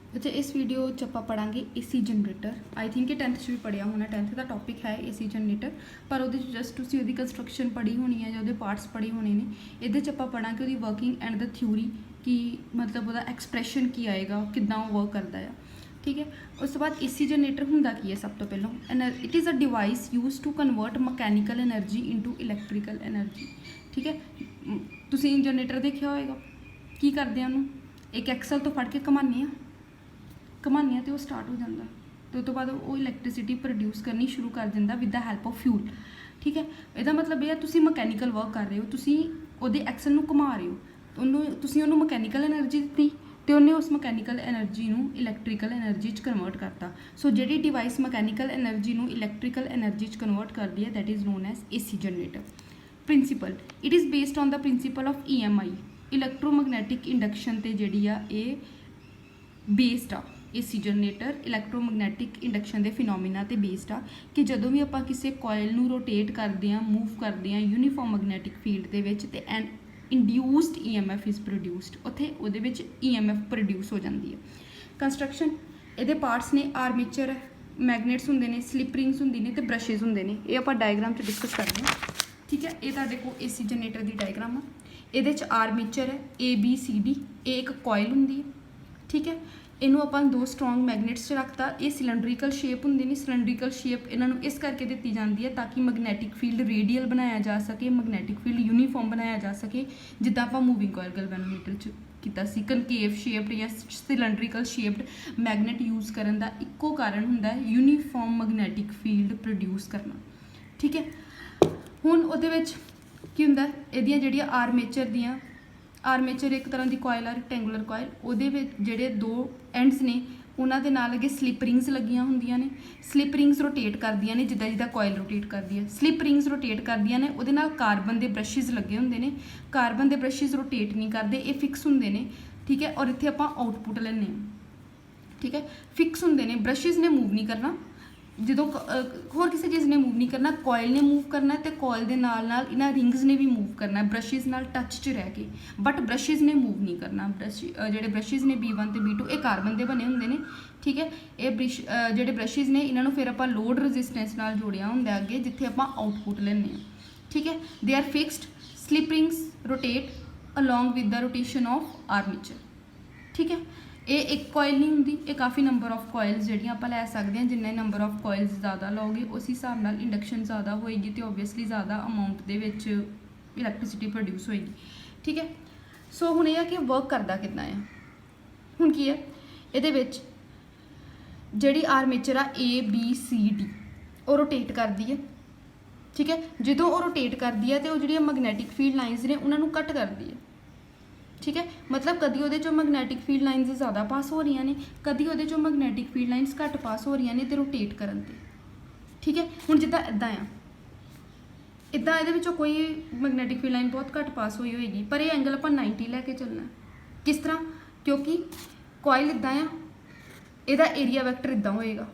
अच्छा, इस वीडियो च ਆਪਾਂ ਪੜਾਂਗੇ ਏਸੀ ਜਨਰੇਟਰ। ਆਈ ਥਿੰਕ ਇਹ 10th 'ਚ ਵੀ ਪੜਿਆ ਹੋਣਾ। 10th ਦਾ ਟੌਪਿਕ ਹੈ ਏਸੀ ਜਨਰੇਟਰ, ਪਰ ਉਹਦੇ 'ਚ ਜਸਟ ਤੁਸੀਂ ਉਹਦੀ ਕੰਸਟਰਕਸ਼ਨ ਪੜ੍ਹੀ ਹੋਣੀ ਹੈ ਜਾਂ ਉਹਦੇ ਪਾਰਟਸ ਪੜ੍ਹੇ ਹੋਣੇ ਨੇ। ਇਹਦੇ 'ਚ ਆਪਾਂ ਪੜਾਂਗੇ ਉਹਦੀ ਵਰਕਿੰਗ ਐਂਡ ਦ ਥਿਊਰੀ, ਕਿ ਮਤਲਬ ਉਹਦਾ ਐਕਸਪ੍ਰੈਸ਼ਨ ਕੀ ਆਏਗਾ, ਕਿੱਦਾਂ ਉਹ ਵਰਕ ਕਰਦਾ ਆ। ਠੀਕ ਹੈ। ਉਸ ਤੋਂ ਬਾਅਦ ਏਸੀ ਜਨਰੇਟਰ ਹੁੰਦਾ ਕੀ ਹੈ? ਸਭ ਤੋਂ ਪਹਿਲਾਂ it is a device use to convert mechanical energy into electrical energy. ਠੀਕ ਹੈ। ਤੁਸੀਂ ਜਨਰੇਟਰ ਦੇਖਿਆ ਹੋਏਗਾ, ਕੀ ਕਰਦੇ ਆ ਉਹਨੂੰ? ਇੱਕ ਐਕਸਲ ਤੋਂ ਫੜ ਕੇ ਘੁਮਾਉਂਦੇ ਆ तो वो स्टार्ट हो जाता, तो तो बाद वो इलैक्ट्रिसिटी प्रोड्यूस करनी शुरू कर दिंदा with the help of fuel. ठीक है। ਇਹਦਾ ਮਤਲਬ ਇਹ ਹੈ ਤੁਸੀਂ ਮਕੈਨੀਕਲ ਵਰਕ ਕਰ ਰਹੇ ਹੋ, ਤੁਸੀਂ ਉਹਦੇ ਐਕਸਲ ਨੂੰ ਘੁਮਾ ਰਹੇ ਹੋ, ਤੁਸੀਂ ਉਹਨੂੰ ਮਕੈਨੀਕਲ ਐਨਰਜੀ ਦਿੱਤੀ ਤੇ ਉਹਨੇ ਉਸ ਮਕੈਨੀਕਲ ਐਨਰਜੀ ਨੂੰ ਇਲੈਕਟ੍ਰੀਕਲ ਐਨਰਜੀ 'ਚ ਕਨਵਰਟ ਕਰਤਾ। ਸੋ ਜਿਹੜੀ ਡਿਵਾਈਸ ਮਕੈਨੀਕਲ ਐਨਰਜੀ ਨੂੰ ਇਲੈਕਟ੍ਰੀਕਲ ਐਨਰਜੀ 'ਚ ਕਨਵਰਟ ਕਰਦੀ ਹੈ, that is non as AC generator. Principal, it is based on the principal of EMI, electromagnetic induction ਤੇ ਜਿਹੜੀ ਆ ਇਹ ਬੇਸਡ ਆ। ਏਸੀ ਜਨਰੇਟਰ ਇਲੈਕਟ੍ਰੋਮੈਗਨੈਟਿਕ ਇੰਡਕਸ਼ਨ ਦੇ ਫਿਨੋਮੀਨਾ ਤੇ ਬੇਸਡ ਆ, ਕਿ ਜਦੋਂ ਵੀ ਆਪਾਂ ਕਿਸੇ ਕੋਇਲ ਨੂੰ ਰੋਟੇਟ ਕਰਦੇ ਹਾਂ, ਮੂਵ ਕਰਦੇ ਹਾਂ ਯੂਨੀਫਾਰਮ ਮੈਗਨੈਟਿਕ ਫੀਲਡ ਦੇ ਵਿੱਚ, ਤੇ ਐਨ ਇੰਡਿਊਸਡ EMF ਇਜ਼ ਪ੍ਰੋਡਿਊਸਡ, ਉੱਥੇ ਉਹਦੇ ਵਿੱਚ EMF ਪ੍ਰੋਡਿਊਸ ਹੋ ਜਾਂਦੀ ਹੈ। ਕੰਸਟਰਕਸ਼ਨ, ਇਹਦੇ ਪਾਰਟਸ ਨੇ ਆਰਮੇਚਰ ਹੈ, ਮੈਗਨੇਟਸ ਹੁੰਦੇ ਨੇ, ਸਲਿਪ ਰਿੰਗਸ ਹੁੰਦੀ ਨੇ, ਤੇ ਬ੍ਰਸ਼ਿਜ਼ ਹੁੰਦੇ ਨੇ। ਇਹ ਆਪਾਂ ਡਾਇਗਰਾਮ 'ਚ ਡਿਸਕਸ ਕਰਦੇ ਹਾਂ। ਠੀਕ ਹੈ। ਇਹ ਤੁਹਾਡੇ ਕੋਲ ਏਸੀ ਜਨਰੇਟਰ ਦੀ ਡਾਇਗਰਾਮ ਆ। ਇਹਦੇ 'ਚ ਆਰਮੇਚਰ ਹੈ ABCD, ਇਹ ਇੱਕ ਕੋਇਲ ਹੁੰਦੀ ਹੈ। ਠੀਕ ਹੈ। ਇਹਨੂੰ ਆਪਾਂ ਦੋ ਸਟਰੋਂਗ ਮੈਗਨੇਟਸ 'ਚ ਰੱਖਤਾ। ਇਹ ਸਿਲੰਡਰੀਕਲ ਸ਼ੇਪ ਹੁੰਦੇ ਨੇ। ਸਿਲੰਡਰੀਕਲ ਸ਼ੇਪ ਇਹਨਾਂ ਨੂੰ ਇਸ ਕਰਕੇ ਦਿੱਤੀ ਜਾਂਦੀ ਹੈ ਤਾਂ ਕਿ ਮੈਗਨੈਟਿਕ ਫੀਲਡ ਰੇਡੀਅਲ ਬਣਾਇਆ ਜਾ ਸਕੇ, ਮੈਗਨੈਟਿਕ ਫੀਲਡ ਯੂਨੀਫਾਰਮ ਬਣਾਇਆ ਜਾ ਸਕੇ, ਜਿੱਦਾਂ ਆਪਾਂ ਮੂਵਿੰਗ ਕੋਇਲ ਗੈਲਵੇਨੋਮੀਟਰ 'ਚ ਕੀਤਾ ਸੀ। ਕਨਕੇਵ ਸ਼ੇਪਡ ਜਾਂ ਸਿਲੰਡਰੀਕਲ ਸ਼ੇਪਡ ਮੈਗਨੇਟ ਯੂਜ਼ ਕਰਨ ਦਾ ਇੱਕੋ ਕਾਰਨ ਹੁੰਦਾ ਹੈ ਯੂਨੀਫਾਰਮ ਮੈਗਨੈਟਿਕ ਫੀਲਡ ਪ੍ਰੋਡਿਊਸ ਕਰਨਾ। ਠੀਕ ਹੈ। ਹੁਣ ਉਹਦੇ ਵਿੱਚ ਕੀ ਹੁੰਦਾ? ਇਹਦੀਆਂ ਜਿਹੜੀਆਂ ਆਰਮੇਚਰ ਇੱਕ ਤਰ੍ਹਾਂ ਦੀ ਕੋਇਲ ਆ, ਰੈਕਟੈਂਗੂਲਰ ਕੋਇਲ। ਉਹਦੇ ਵਿੱਚ ਜਿਹੜੇ ਦੋ ਐਂਡਸ ਨੇ ਉਹਨਾਂ ਦੇ ਨਾਲ ਅੱਗੇ ਸਲਿਪ ਰਿੰਗਸ ਲੱਗੀਆਂ ਹੁੰਦੀਆਂ ਨੇ। ਸਲਿਪ ਰਿੰਗਸ ਰੋਟੇਟ ਕਰਦੀਆਂ ਨੇ ਜਿੱਦਾਂ ਕੋਇਲ ਰੋਟੇਟ ਕਰਦੀ ਹੈ। ਸਲਿਪ ਰਿੰਗਸ ਰੋਟੇਟ ਕਰਦੀਆਂ ਨੇ, ਉਹਦੇ ਨਾਲ ਕਾਰਬਨ ਦੇ ਬ੍ਰਸ਼ਿਜ਼ ਲੱਗੇ ਹੁੰਦੇ ਨੇ। ਕਾਰਬਨ ਦੇ ਬ੍ਰਸ਼ਿਜ਼ ਰੋਟੇਟ ਨਹੀਂ ਕਰਦੇ, ਇਹ ਫਿਕਸ ਹੁੰਦੇ ਨੇ। ਠੀਕ ਹੈ। ਔਰ ਇੱਥੇ ਆਪਾਂ ਆਊਟਪੁੱਟ ਲੈਂਦੇ ਹਾਂ। ਠੀਕ ਹੈ। ਫਿਕਸ ਹੁੰਦੇ ਨੇ, ਬ੍ਰਸ਼ਿਜ਼ ਨੇ ਮੂਵ ਨਹੀਂ ਕਰਨਾ। ਜਦੋਂ ਹੋਰ ਕਿਸੇ ਚੀਜ਼ ਨੇ ਮੂਵ ਨਹੀਂ ਕਰਨਾ, ਕੋਇਲ ਨੇ ਮੂਵ ਕਰਨਾ, ਅਤੇ ਕੋਇਲ ਦੇ ਨਾਲ ਨਾਲ ਇਹਨਾਂ ਰਿੰਗਸ ਨੇ ਵੀ ਮੂਵ ਕਰਨਾ ਬ੍ਰਸ਼ਿਜ਼ ਨਾਲ ਟੱਚ 'ਚ ਰਹਿ ਕੇ, ਬਟ ਬ੍ਰਸ਼ਿਜ਼ ਨੇ ਮੂਵ ਨਹੀਂ ਕਰਨਾ। ਜਿਹੜੇ ਬ੍ਰਸ਼ਿਜ਼ ਨੇ B1 ਤੇ B2 ਇਹ ਕਾਰਬਨ ਦੇ ਬਣੇ ਹੁੰਦੇ ਨੇ। ਠੀਕ ਹੈ। ਇਹ ਜਿਹੜੇ ਬ੍ਰਸ਼ਿਜ਼ ਨੇ ਇਹਨਾਂ ਨੂੰ ਫਿਰ ਆਪਾਂ ਲੋਡ ਰੈਜ਼ਿਸਟੈਂਸ ਨਾਲ ਜੋੜਿਆ ਹੁੰਦਾ ਅੱਗੇ, ਜਿੱਥੇ ਆਪਾਂ ਆਊਟਪੁੱਟ ਲੈਂਦੇ ਹਾਂ। ਠੀਕ ਹੈ। They are fixed. Slip rings rotate along with the rotation of armature. ਠੀਕ ਹੈ। ਇਹ ਇੱਕ ਕੋਇਲ ਨਹੀਂ ਹੁੰਦੀ, ਇਹ ਕਾਫੀ ਨੰਬਰ ਆਫ ਕੋਇਲਸ ਜਿਹੜੀਆਂ ਆਪਾਂ ਲੈ ਸਕਦੇ ਹਾਂ। ਜਿੰਨੇ ਨੰਬਰ ਆਫ ਕੋਇਲਸ ਜ਼ਿਆਦਾ ਲਓਗੇ ਉਸ ਹਿਸਾਬ ਨਾਲ ਇੰਡਕਸ਼ਨ ਜ਼ਿਆਦਾ ਹੋਏਗੀ, ਅਤੇ ਓਬਵੀਅਸਲੀ ਜ਼ਿਆਦਾ ਅਮਾਊਂਟ ਦੇ ਵਿੱਚ ਇਲੈਕਟ੍ਰਿਸਿਟੀ ਪ੍ਰੋਡਿਊਸ ਹੋਏਗੀ। ਠੀਕ ਹੈ। ਸੋ ਹੁਣ ਇਹ ਆ ਕਿ ਵਰਕ ਕਰਦਾ ਕਿੱਦਾਂ ਆ। ਹੁਣ ਕੀ ਹੈ ਇਹਦੇ ਵਿੱਚ, ਜਿਹੜੀ ਆਰਮੇਚਰ ਆ ABCD ਉਹ ਰੋਟੇਟ ਕਰਦੀ ਹੈ। ਠੀਕ ਹੈ। ਜਦੋਂ ਉਹ ਰੋਟੇਟ ਕਰਦੀ ਹੈ ਤਾਂ ਉਹ ਜਿਹੜੀਆਂ ਮੈਗਨੈਟਿਕ ਫੀਲਡ ਲਾਈਨਸ ਨੇ ਉਹਨਾਂ ਨੂੰ ਕੱਟ ਕਰਦੀ ਹੈ। ਠੀਕ ਹੈ। ਮਤਲਬ ਕਦੀ ਉਹਦੇ 'ਚੋਂ ਮੈਗਨੈਟਿਕ ਫੀਲਡ ਲਾਈਨਸ ਜ਼ਿਆਦਾ ਪਾਸ ਹੋ ਰਹੀਆਂ ਨੇ, ਕਦੀ ਉਹਦੇ 'ਚੋਂ ਮੈਗਨੈਟਿਕ ਫੀਲਡ ਲਾਈਨਸ ਘੱਟ ਪਾਸ ਹੋ ਰਹੀਆਂ ਨੇ, ਤੇ ਰੋਟੇਟ ਕਰਨ 'ਤੇ। ਠੀਕ ਹੈ। ਹੁਣ ਜਿੱਦਾਂ ਇੱਦਾਂ ਆ, ਇੱਦਾਂ ਇਹਦੇ ਵਿੱਚੋਂ ਕੋਈ ਮੈਗਨੈਟਿਕ ਫੀਲਡ ਲਾਈਨ ਬਹੁਤ ਘੱਟ ਪਾਸ ਹੋਈ ਹੋਏਗੀ, ਪਰ ਇਹ ਐਂਗਲ ਆਪਾਂ 90 ਲੈ ਕੇ ਚੱਲਣਾ। ਕਿਸ ਤਰ੍ਹਾਂ? ਕਿਉਂਕਿ ਕੋਇਲ ਇੱਦਾਂ ਆ, ਇਹਦਾ ਏਰੀਆ ਵੈਕਟਰ ਇੱਦਾਂ ਹੋਏਗਾ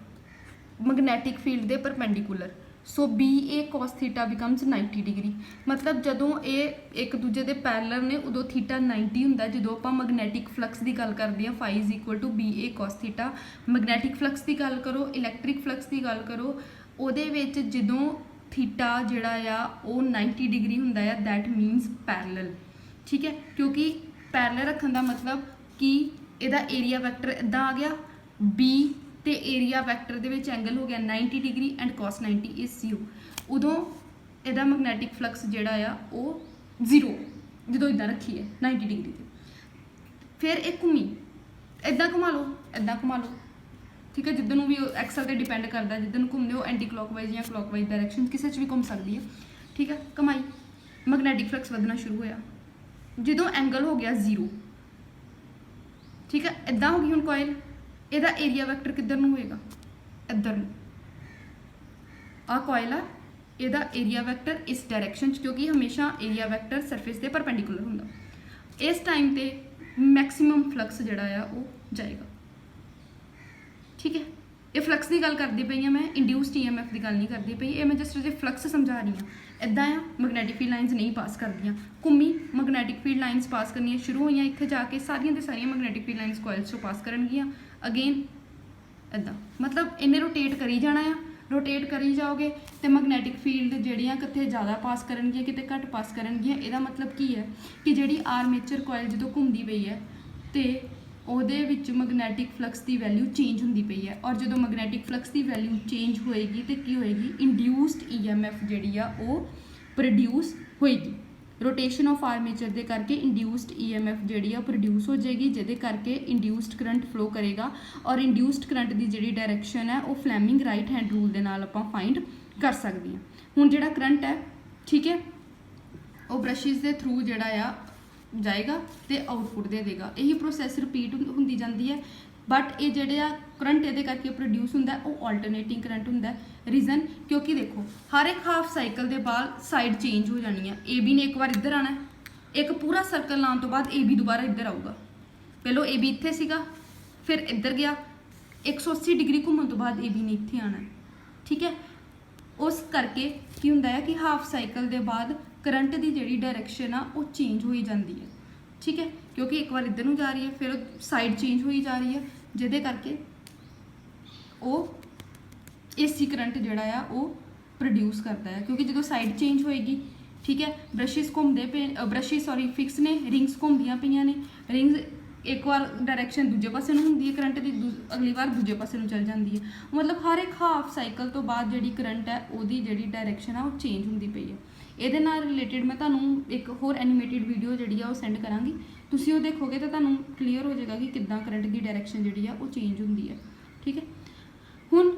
ਮੈਗਨੈਟਿਕ ਫੀਲਡ ਦੇ ਪਰਪੈਂਡੀਕੂਲਰ। ਸੋ BA cos θ ਬਿਕਮਸ 90 ਡਿਗਰੀ। ਮਤਲਬ ਜਦੋਂ ਇਹ ਇੱਕ ਦੂਜੇ ਦੇ ਪੈਰਲਲ ਨੇ ਉਦੋਂ ਥੀਟਾ 90 ਹੁੰਦਾ। ਜਦੋਂ ਆਪਾਂ ਮੈਗਨੈਟਿਕ ਫਲਕਸ ਦੀ ਗੱਲ ਕਰਦੇ ਹਾਂ, φ = BA cos θ। ਮੈਗਨੈਟਿਕ ਫਲਕਸ ਦੀ ਗੱਲ ਕਰੋ, ਇਲੈਕਟ੍ਰਿਕ ਫਲਕਸ ਦੀ ਗੱਲ ਕਰੋ, ਉਹਦੇ ਵਿੱਚ ਜਦੋਂ ਥੀਟਾ ਜਿਹੜਾ ਆ ਉਹ 90 ਡਿਗਰੀ ਹੁੰਦਾ ਆ, ਦੈਟ ਮੀਨਸ ਪੈਰਲਲ। ਠੀਕ ਹੈ। ਕਿਉਂਕਿ ਪੈਰਲਲ ਰੱਖਣ ਦਾ ਮਤਲਬ ਕਿ ਇਹਦਾ ਏਰੀਆ ਵੈਕਟਰ ਇੱਦਾਂ ਆ ਗਿਆ B, ਤੇ ਏਰੀਆ ਵੈਕਟਰ ਦੇ ਵਿੱਚ ਐਂਗਲ ਹੋ ਗਿਆ 90 ਡਿਗਰੀ ਐਂਡ cos 90 ਇਜ਼ 0। ਉਦੋਂ ਇਹਦਾ ਮੈਗਨੈਟਿਕ ਫਲਕਸ ਜਿਹੜਾ ਆ ਉਹ 0, ਜਦੋਂ ਇੱਦਾਂ ਰੱਖੀ ਹੈ 90 ਡਿਗਰੀ 'ਤੇ। ਫਿਰ ਇਹ ਘੁੰਮੀ, ਇੱਦਾਂ ਘੁਮਾ ਲਓ, ਇੱਦਾਂ ਘੁਮਾ ਲਓ। ਠੀਕ ਹੈ। ਜਿੱਦਾਂ ਨੂੰ ਵੀ ਐਕਸਲ 'ਤੇ ਡਿਪੈਂਡ ਕਰਦਾ, ਜਿੱਦਾਂ ਨੂੰ ਘੁੰਮਦੇ ਹੋ ਐਂਟੀ ਕਲੋਕਵਾਈਜ਼ ਜਾਂ ਕਲੋਕਵਾਈਜ਼ ਡਾਇਰੈਕਸ਼ਨ ਕਿਸੇ 'ਚ ਵੀ ਘੁੰਮ ਸਕਦੀ ਹੈ। ਠੀਕ ਹੈ। ਘੁਮਾਈ, ਮੈਗਨੈਟਿਕ ਫਲਕਸ ਵਧਣਾ ਸ਼ੁਰੂ ਹੋਇਆ, ਜਦੋਂ ਐਂਗਲ ਹੋ ਗਿਆ 0। ਠੀਕ ਹੈ। ਇੱਦਾਂ ਹੋ ਗਈ ਹੁਣ ਕੋਇਲ, ਇਹਦਾ ਏਰੀਆ ਵੈਕਟਰ ਕਿੱਧਰ ਨੂੰ ਹੋਏਗਾ? ਇੱਧਰ ਨੂੰ। ਆਹ ਕੋਇਲ ਆ, ਇਹਦਾ ਏਰੀਆ ਵੈਕਟਰ ਇਸ ਡਾਇਰੈਕਸ਼ਨ 'ਚ, ਕਿਉਂਕਿ ਹਮੇਸ਼ਾ ਏਰੀਆ ਵੈਕਟਰ ਸਰਫੇਸ ਦੇ ਪਰਪੈਂਡੀਕੂਲਰ ਹੁੰਦਾ। ਇਸ ਟਾਈਮ 'ਤੇ ਮੈਕਸੀਮਮ ਫਲਕਸ ਜਿਹੜਾ ਆ ਉਹ ਜਾਏਗਾ। ਠੀਕ ਹੈ। ਇਹ ਫਲਕਸ ਦੀ ਗੱਲ ਕਰਦੀ ਪਈ ਹਾਂ ਮੈਂ, ਇੰਡਿਊਸਡ EMF ਦੀ ਗੱਲ ਨਹੀਂ ਕਰਦੀ ਪਈ। ਇਹ ਮੈਂ ਜਸਟ ਅਜੇ ਫਲਕਸ ਸਮਝਾ ਰਹੀ ਹਾਂ। ਇੱਦਾਂ ਆ ਮੈਗਨੈਟਿਕ ਫੀਲਡ ਲਾਈਨਸ ਨਹੀਂ ਪਾਸ ਕਰਦੀਆਂ, ਘੁੰਮੀ ਮੈਗਨੈਟਿਕ ਫੀਲਡ ਲਾਈਨਸ ਪਾਸ ਕਰਨੀਆਂ ਸ਼ੁਰੂ ਹੋਈਆਂ, ਇੱਥੇ ਜਾ ਕੇ ਸਾਰੀਆਂ ਦੇ ਸਾਰੀਆਂ ਮੈਗਨੈਟਿਕ ਫੀਲਡ ਲਾਈਨਸ ਕੋਇਲਸ 'ਚੋਂ ਪਾਸ ਕਰਨਗੀਆਂ। ਅਗੇਨ ਇੱਦਾਂ ਮਤਲਬ ਇਹਨੇ ਰੋਟੇਟ ਕਰੀ ਜਾਣਾ ਆ, ਰੋਟੇਟ ਕਰੀ ਜਾਓਗੇ ਤੇ ਮੈਗਨੈਟਿਕ ਫੀਲਡ ਜਿਹੜੀਆਂ ਕਿਤੇ ਜ਼ਿਆਦਾ ਪਾਸ ਕਰਨਗੀਆਂ ਕਿਤੇ ਘੱਟ ਪਾਸ ਕਰਨਗੀਆਂ। ਇਹਦਾ ਮਤਲਬ ਕੀ ਹੈ ਕਿ ਜਿਹੜੀ ਆਰਮੇਚਰ ਕੋਇਲ ਜਦੋਂ ਘੁੰਮਦੀ ਪਈ ਹੈ ਤੇ ਉਹਦੇ ਵਿੱਚ ਮੈਗਨੈਟਿਕ ਫਲਕਸ ਦੀ ਵੈਲਿਊ ਚੇਂਜ ਹੁੰਦੀ ਪਈ ਹੈ, ਔਰ ਜਦੋਂ ਮੈਗਨੈਟਿਕ ਫਲਕਸ ਦੀ ਵੈਲਿਊ ਚੇਂਜ ਹੋਏਗੀ ਤੇ ਕੀ ਹੋਏਗੀ, ਇੰਡਿਊਸਡ EMF ਜਿਹੜੀ ਆ ਉਹ ਪ੍ਰੋਡਿਊਸ ਹੋਏਗੀ। ਰੋਟੇਸ਼ਨ ਆਫ ਆਰਮੇਚਰ ਦੇ ਕਰਕੇ ਇੰਡਿਊਸਡ EMF ਜਿਹੜੀ ਆ ਪ੍ਰੋਡਿਊਸ ਹੋ ਜਾਏਗੀ, ਜਿਹਦੇ ਕਰਕੇ ਇੰਡਿਊਸਡ ਕਰੰਟ ਫਲੋ ਕਰੇਗਾ। ਔਰ ਇੰਡਿਊਸਡ ਕਰੰਟ ਦੀ ਜਿਹੜੀ ਡਾਇਰੈਕਸ਼ਨ ਹੈ ਉਹ ਫਲੈਮਿੰਗ ਰਾਈਟ ਹੈਂਡ ਰੂਲ ਦੇ ਨਾਲ ਆਪਾਂ ਫਾਈਂਡ ਕਰ ਸਕਦੇ ਹਾਂ। ਹੁਣ ਜਿਹੜਾ ਕਰੰਟ ਹੈ ਠੀਕ ਹੈ ਉਹ ਬ੍ਰਸ਼ਿਸ ਦੇ ਥਰੂ ਜਿਹੜਾ ਆ ਜਾਏਗਾ ਤੇ ਆਊਟਪੁੱਟ ਦੇ ਦੇਗਾ। ਇਹੀ ਪ੍ਰੋਸੈਸ ਰਿਪੀਟ ਹੁੰਦੀ ਜਾਂਦੀ ਹੈ, ਬਟ ਇਹ ਜਿਹੜੇ ਆ ਕਰੰਟ ਇਹਦੇ ਕਰਕੇ ਪ੍ਰੋਡਿਊਸ ਹੁੰਦਾ ਉਹ ਆਲਟਰਨੇਟਿੰਗ ਕਰੰਟ ਹੁੰਦਾ। ਰੀਜ਼ਨ ਕਿਉਂਕਿ ਦੇਖੋ ਹਰ ਇੱਕ ਹਾਫ ਸਾਈਕਲ ਦੇ ਬਾਅਦ ਸਾਈਡ ਚੇਂਜ ਹੋ ਜਾਣੀ ਹੈ। AB ਨੇ ਇੱਕ ਵਾਰ ਇੱਧਰ ਆਣਾ, ਇੱਕ ਪੂਰਾ ਸਰਕਲ ਲਾਉਣ ਤੋਂ ਬਾਅਦ AB ਦੁਬਾਰਾ ਇੱਧਰ ਆਊਗਾ। ਪਹਿਲਾਂ AB ਇੱਥੇ ਸੀਗਾ, ਫਿਰ ਇੱਧਰ ਗਿਆ, 180 ਡਿਗਰੀ ਘੁੰਮਣ ਤੋਂ ਬਾਅਦ AB ਨੇ ਇੱਥੇ ਆਣਾ, ਠੀਕ ਹੈ। ਉਸ ਕਰਕੇ ਕੀ ਹੁੰਦਾ ਹੈ ਕਿ ਹਾਫ ਸਾਈਕਲ ਦੇ ਬਾਅਦ ਕਰੰਟ ਦੀ ਜਿਹੜੀ ਡਾਇਰੈਕਸ਼ਨ ਆ ਉਹ ਚੇਂਜ ਹੋਈ ਜਾਂਦੀ ਹੈ, ਠੀਕ ਹੈ, ਕਿਉਂਕਿ ਇੱਕ ਵਾਰ ਇੱਧਰ ਨੂੰ ਜਾ ਰਹੀ ਹੈ ਫਿਰ ਸਾਈਡ ਚੇਂਜ ਹੋਈ ਜਾ ਰਹੀ ਹੈ, ਜਿਹਦੇ ਕਰਕੇ ਉਹ AC ਕਰੰਟ ਜਿਹੜਾ ਆ ਉਹ ਪ੍ਰੋਡਿਊਸ ਕਰਦਾ ਹੈ। ਕਿਉਂਕਿ ਜਦੋਂ ਸਾਈਡ ਚੇਂਜ ਹੋਏਗੀ ਠੀਕ ਹੈ, ਬ੍ਰਸ਼ਿਸ ਘੁੰਮਦੇ ਪਏ, ਬ੍ਰਸ਼ਿਸ ਸੌਰੀ ਫਿਕਸ ਨੇ, ਰਿੰਗਸ ਘੁੰਮਦੀਆਂ ਪਈਆਂ ਨੇ, ਰਿੰਗਸ ਇੱਕ ਵਾਰ ਡਾਇਰੈਕਸ਼ਨ ਦੂਜੇ ਪਾਸੇ ਨੂੰ ਹੁੰਦੀ ਹੈ ਕਰੰਟ ਦੀ, ਅਗਲੀ ਵਾਰ ਦੂਜੇ ਪਾਸੇ ਨੂੰ ਚਲ ਜਾਂਦੀ ਹੈ। ਮਤਲਬ ਹਰ ਇੱਕ ਹਾਫ ਸਾਈਕਲ ਤੋਂ ਬਾਅਦ ਜਿਹੜੀ ਕਰੰਟ ਹੈ ਉਹਦੀ ਜਿਹੜੀ ਡਾਇਰੈਕਸ਼ਨ ਆ ਉਹ ਚੇਂਜ ਹੁੰਦੀ ਪਈ ਹੈ। ਇਹਦੇ ਨਾਲ ਰਿਲੇਟਡ ਮੈਂ ਤੁਹਾਨੂੰ ਇੱਕ ਹੋਰ ਐਨੀਮੇਟਿਡ ਵੀਡੀਓ ਜਿਹੜੀ ਆ ਉਹ ਸੈਂਡ ਕਰਾਂਗੀ, ਤੁਸੀਂ ਉਹ ਦੇਖੋਗੇ ਤਾਂ ਤੁਹਾਨੂੰ ਕਲੀਅਰ ਹੋ ਜਾਏਗਾ ਕਿ ਕਿੱਦਾਂ ਕਰੰਟ ਦੀ ਡਾਇਰੈਕਸ਼ਨ ਜਿਹੜੀ ਆ ਉਹ ਚੇਂਜ ਹੁੰਦੀ ਹੈ, ਠੀਕ ਹੈ। ਹੁਣ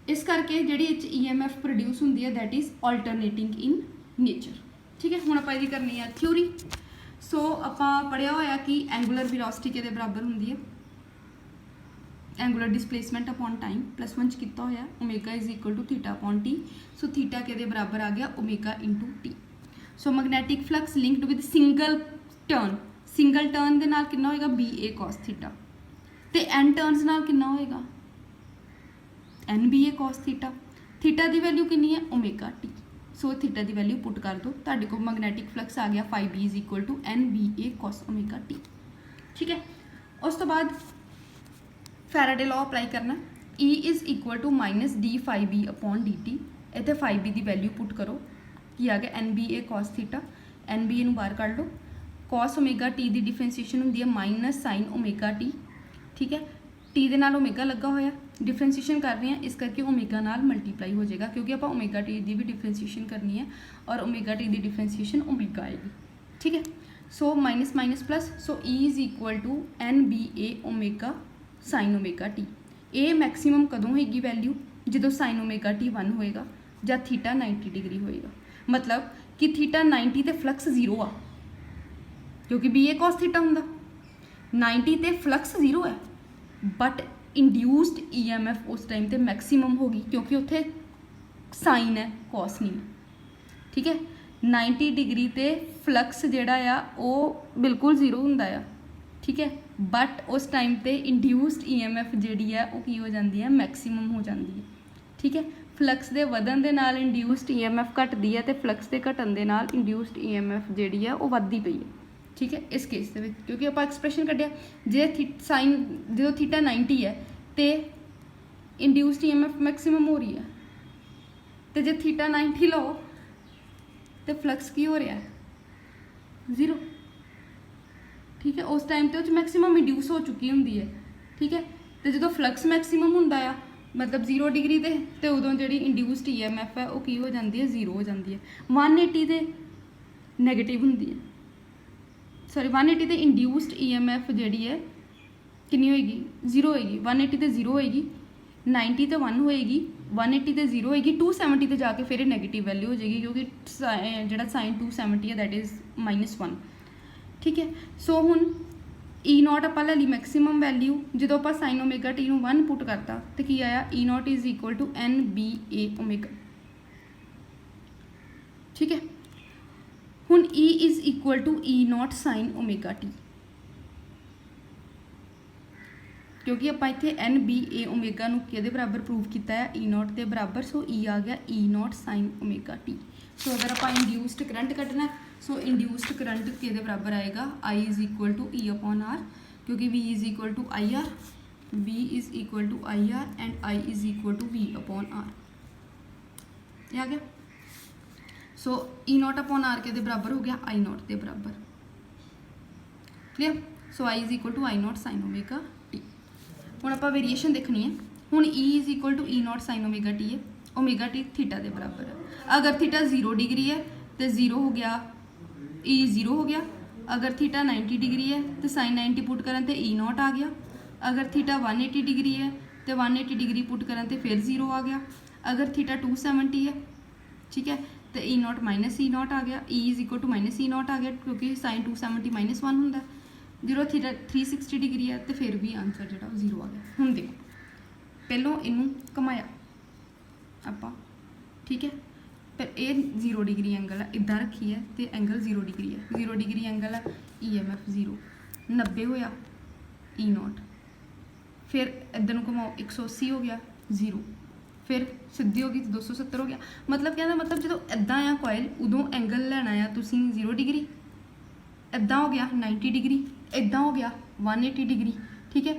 ਇਸ ਕਰਕੇ ਜਿਹੜੀ ਇਹ 'ਚ EMF ਪ੍ਰੋਡਿਊਸ ਹੁੰਦੀ ਹੈ ਦੈਟ ਇਜ਼ ਆਲਟਰਨੇਟਿੰਗ ਇਨ ਨੇਚਰ, ਠੀਕ ਹੈ। ਹੁਣ ਆਪਾਂ ਇਹਦੀ ਕਰਨੀ ਆ ਥਿਊਰੀ। ਸੋ ਆਪਾਂ ਪੜ੍ਹਿਆ ਹੋਇਆ ਕਿ ਐਂਗੂਲਰ ਵੈਲੋਸਿਟੀ ਕਿਹਦੇ ਬਰਾਬਰ ਹੁੰਦੀ ਹੈ, ਐਂਗੂਲਰ ਡਿਸਪਲੇਸਮੈਂਟ ਅਪੋਨ ਟਾਈਮ +1 'ਚ ਕੀਤਾ ਹੋਇਆ, omega is equal to theta upon T. So theta ਕਿਹਦੇ ਬਰਾਬਰ ਆ ਗਿਆ, omega into T. So magnetic flux linked with single turn ਦੇ ਨਾਲ ਕਿੰਨਾ ਹੋਏਗਾ, BA cos ਥੀਟਾ, ਤੇ n ਟਰਨਸ ਨਾਲ ਕਿੰਨਾ ਹੋਏਗਾ, NBA cos ਥੀਟਾ। ਥੀਟਾ ਦੀ ਵੈਲਿਊ ਕਿੰਨੀ ਹੈ, ਓਮੇਗਾ ਟੀ। ਸੋ ਥੀਟਾ ਦੀ ਵੈਲਿਊ ਪੁੱਟ ਕਰ ਦਿਓ, ਤੁਹਾਡੇ ਕੋਲ ਮੈਗਨੈਟਿਕ ਫਲਕਸ ਆ ਗਿਆ φB is equal to NBA cos omega T, ਠੀਕ ਹੈ। ਉਸ ਤੋਂ ਬਾਅਦ ਫੈਰਾਡੇ ਲਾਅ ਅਪਲਾਈ ਕਰਨਾ, E is equal to minus d φB upon dt। ਇੱਥੇ φB ਦੀ ਵੈਲਿਊ ਪੁੱਟ ਕਰੋ, ਕੀ ਆ ਗਿਆ NBA cos ਥੀਟਾ, NBA ਨੂੰ ਬਾਹਰ ਕੱਢ ਲਓ। cos ਓਮੇਗਾ ਟੀ ਦੀ ਡਿਫਰੈਂਸ਼ੀਏਸ਼ਨ ਹੁੰਦੀ ਹੈ ਮਾਈਨਸ ਸਾਈਨ ਓਮੇਗਾ ਟੀ, ਠੀਕ ਹੈ। ਟੀ ਦੇ ਨਾਲ ਓਮੇਗਾ ਲੱਗਾ ਹੋਇਆ, ਡਿਫਰੈਂਸ਼ੀਏਸ਼ਨ ਕਰ ਰਹੇ ਹਾਂ, ਇਸ ਕਰਕੇ ਓਮੇਗਾ ਨਾਲ ਮਲਟੀਪਲਾਈ ਹੋ ਜਾਏਗਾ, ਕਿਉਂਕਿ ਆਪਾਂ ਓਮੇਗਾ ਟੀ ਦੀ ਵੀ ਡਿਫਰੈਂਸ਼ੀਏਸ਼ਨ ਕਰਨੀ ਹੈ ਔਰ ਓਮੇਗਾ ਟੀ ਦੀ ਡਿਫਰੈਂਸ਼ੀਏਸ਼ਨ ਓਮੇਗਾ ਆਏਗੀ, ਠੀਕ ਹੈ। So minus minus plus, so E is equal to NBA omega sine omega T. ਇਹ ਮੈਕਸਿਮਮ ਕਦੋਂ ਹੋਏਗੀ ਵੈਲਿਊ, ਜਦੋਂ ਸਾਈਨ ਓਮੇਗਾ ਟੀ 1 ਹੋਏਗਾ ਜਾਂ ਥੀਟਾ 90 ਡਿਗਰੀ ਹੋਏਗਾ। ਮਤਲਬ ਕਿ ਥੀਟਾ 90 ਤੇ ਫਲਕਸ 0 ਆ, ਕਿਉਂਕਿ BA cos ਥੀਟਾ ਹੁੰਦਾ, 90 ਤੇ ਫਲਕਸ 0 ਹੈ, ਬਟ ਇੰਡਿਊਸਡ EMF ਉਸ ਟਾਈਮ ਤੇ ਮੈਕਸਿਮਮ ਹੋਗੀ, ਕਿਉਂਕਿ ਉੱਥੇ ਸਾਈਨ ਹੈ cos ਨਹੀਂ, ਠੀਕ ਹੈ। 90 ਡਿਗਰੀ ਤੇ ਫਲਕਸ ਜਿਹੜਾ ਆ ਉਹ ਬਿਲਕੁਲ 0 ਹੁੰਦਾ ਆ, ਠੀਕ ਹੈ, ਬਟ ਉਸ ਟਾਈਮ ਤੇ ਇੰਡਿਊਸਡ EMF ਜਿਹੜੀ ਹੈ ਉਹ ਕੀ ਹੋ ਜਾਂਦੀ ਹੈ, ਮੈਕਸਿਮਮ ਹੋ ਜਾਂਦੀ ਹੈ, ਠੀਕ ਹੈ। ਫਲਕਸ ਦੇ ਵਧਣ ਦੇ ਨਾਲ ਇੰਡਿਊਸਡ EMF ਘਟਦੀ ਹੈ ਤੇ ਫਲਕਸ ਦੇ ਘਟਣ ਦੇ ਨਾਲ ਇੰਡਿਊਸਡ EMF ਜਿਹੜੀ ਹੈ ਉਹ ਵੱਧਦੀ ਪਈ ਹੈ, ਠੀਕ ਹੈ। ਇਸ ਕੇਸ ਦੇ ਵਿੱਚ ਕਿਉਂਕਿ ਆਪਾਂ ਐਕਸਪ੍ਰੈਸ਼ਨ ਕੱਢਿਆ, ਜੇ ਸਾਈਨ ਜਦੋਂ ਥੀਟਾ 90 ਹੈ ਤੇ ਇੰਡਿਊਸਡ EMF ਮੈਕਸਿਮਮ ਹੋ ਰਹੀ ਹੈ, ਤੇ ਜੇ ਥੀਟਾ 90 ਲਓ ਤੇ ਫਲਕਸ ਕੀ ਹੋ ਰਿਹਾ ਹੈ, 0, ਠੀਕ ਹੈ। ਉਸ ਟਾਈਮ ਤੇ ਉਹ 'ਚ ਮੈਕਸਿਮਮ ਇੰਡਿਊਸ ਹੋ ਚੁੱਕੀ ਹੁੰਦੀ ਹੈ, ਠੀਕ ਹੈ। ਤੇ ਜਦੋਂ ਫਲਕਸ ਮੈਕਸਿਮਮ ਹੁੰਦਾ ਆ ਮਤਲਬ 0 ਡਿਗਰੀ ਤੇ ਉਦੋਂ ਜਿਹੜੀ ਇੰਡਿਊਸਡ EMF ਹੈ ਉਹ ਕੀ ਹੋ ਜਾਂਦੀ ਹੈ, 0 ਹੋ ਜਾਂਦੀ ਹੈ। 180 ਤੇ ਨੈਗੇਟਿਵ ਹੁੰਦੀ ਹੈ, ਸੌਰੀ 180 ਤੇ ਇੰਡਿਊਸਡ EMF ਜਿਹੜੀ ਹੈ ਕਿੰਨੀ ਹੋਏਗੀ, 0 ਹੋਏਗੀ। 180 ਤੇ 0 ਹੋਏਗੀ, 90 ਤੇ 1 ਹੋਏਗੀ, 180 ਤੇ 0 ਹੋਏਗੀ, 270 ਤੇ ਜਾ ਕੇ ਫਿਰ ਇਹ ਨੈਗੇਟਿਵ ਵੈਲਿਊ ਹੋ ਜਾਏਗੀ, ਕਿਉਂਕਿ ਜਿਹੜਾ ਸਾਈਨ 270 ਹੈ ਦੈਟ ਇਜ਼ -1, ਠੀਕ ਹੈ। ਸੋ ਹੁਣ E0 ਆਪਾਂ ਲੈ ਲਈ ਮੈਕਸਿਮਮ ਵੈਲਿਊ, ਜਦੋਂ ਆਪਾਂ ਸਾਈਨ ਓਮੇਗਾ ਟੀ ਨੂੰ 1 ਪੁੱਟ ਕਰਤਾ ਤੇ ਕੀ ਆਇਆ, E0 is equal to NBA omega, ਠੀਕ ਹੈ। ਹੁਣ E is equal to E0 sine omega T, क्योंकि आप इतने एन बी ए ओमेगा नूं किहदे बराबर प्रूव किया है ई नॉट के बराबर, सो ई आ गया E naught sine omega T. So अगर आप इंड्यूस्ड करंट कढ़ना सो इंड्यूस्ड करंट किहदे बराबर आएगा I is equal to E upon R, क्योंकि V is equal to I R, V is equal to I R and I is equal to V upon R. आ गया। So E naught upon R के बराबर हो गया I naught के बराबर। Clear. So I is equal to I naught sine omega T. हुण आपां वेरीएशन देखनी है। हुण E is equal to E naught sine omega T है, ओमेगा टी थीटा के बराबर है। अगर थीटा 0 डिग्री है तो 0 हो गया, ई 0 हो गया। अगर थीटा 90 डिग्री है तो साइन 90 पुट करन ते ई नॉट आ गया। अगर थीटा 180 डिग्री है तो 180 डिग्री पुट करन ते फिर 0 आ गया। अगर थीटा 270 है, ठीक है, तो E naught minus E naught आ गया, E is equal to minus E naught आ गया, क्योंकि साइन 270 माइनस 1 होंदा। जो थीटा 360 डिग्री है तो फिर भी आंसर जो 0 आ गया। हुण देखो पहलों इनू घुमाया आपां, ठीक है, पर ये 0 डिग्री एंगल है, इदा रखी है तो एंगल 0 डिग्री है, 0 डिग्री एंगल है, EMF 0, 90 होया ई नॉट, फिर इधर को घुमाओ 180 हो गया 0, फिर सीधी हो गई तो 270 हो गया। मतलब कहना मतलब जो इदा आ कॉयल उदों एंगल लेना है तुसी 0 डिग्री, इदा हो गया 90 डिग्री, इदा हो गया 180 डिग्री, ठीक है।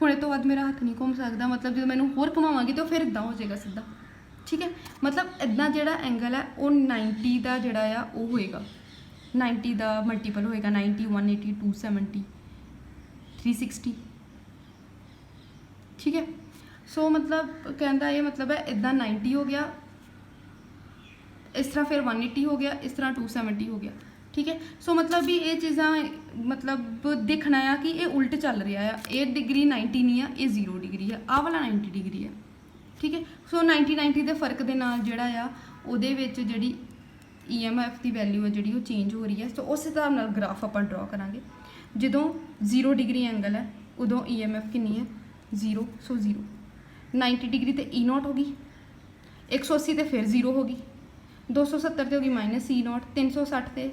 हुणे तो बाद मेरा हाथ नहीं घूम सकता, मतलब जो मैंने होर घुमावांगी तो फिर इदा हो जाएगा सीधा, ठीक है। मतलब इदा जोड़ा एंगल है वो 90 का जोड़ा आ वो होएगा, 90 का मल्टीपल होएगा, 90 180 270 360, ठीक है। सो मतलब कहता ये मतलब है इदा 90 हो गया, इस तरह फिर 180 हो गया, इस तरह 270 हो गया, ठीक है। सो मतलब भी ये चीज़ा मतलब देखना है कि ये उल्ट चल रहा है, ये डिग्री 90 नहीं है, ये 0 डिग्री है, आह वाला 90 डिग्री है, ठीक है। सो 90 के फर्क के नाल जिहड़ा आ उहदे विच जिहड़ी EMF की वैल्यू है जिहड़ी वो चेंज हो रही है। सो उस हिसाब नाल ग्राफ आपां ड्रॉ करांगे। जदों 0 डिग्री एंगल है उदों EMF कितनी है 0, सो 0, 90 डिग्री तो ई नॉट होगी, 180 तो फिर 0 होगी, 270 तो होगी माइनस ई नॉट, 360 तो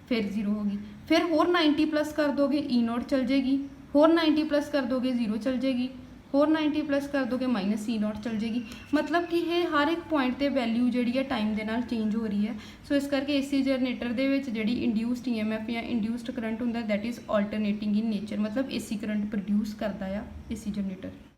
फिर 0 होगी, फिर होर 90 प्लस कर दोगे ई नॉट चल जाएगी, होर 90 प्लस कर दोगे 0 चल जाएगी, होर 90 प्लस कर दोगे माइनस ई नॉट चल जाएगी। मतलब कि ये हर एक पॉइंट ते वैल्यू जिहड़ी है टाइम के नाल चेंज हो रही है। सो इस करके AC जनरेटर दे विच जिहड़ी इंड्यूस्ड EMF या इंड्यूस्ड करंट हुंदा that is alternating in nature, मतलब AC करंट प्रोड्यूस करता है AC जनरेटर।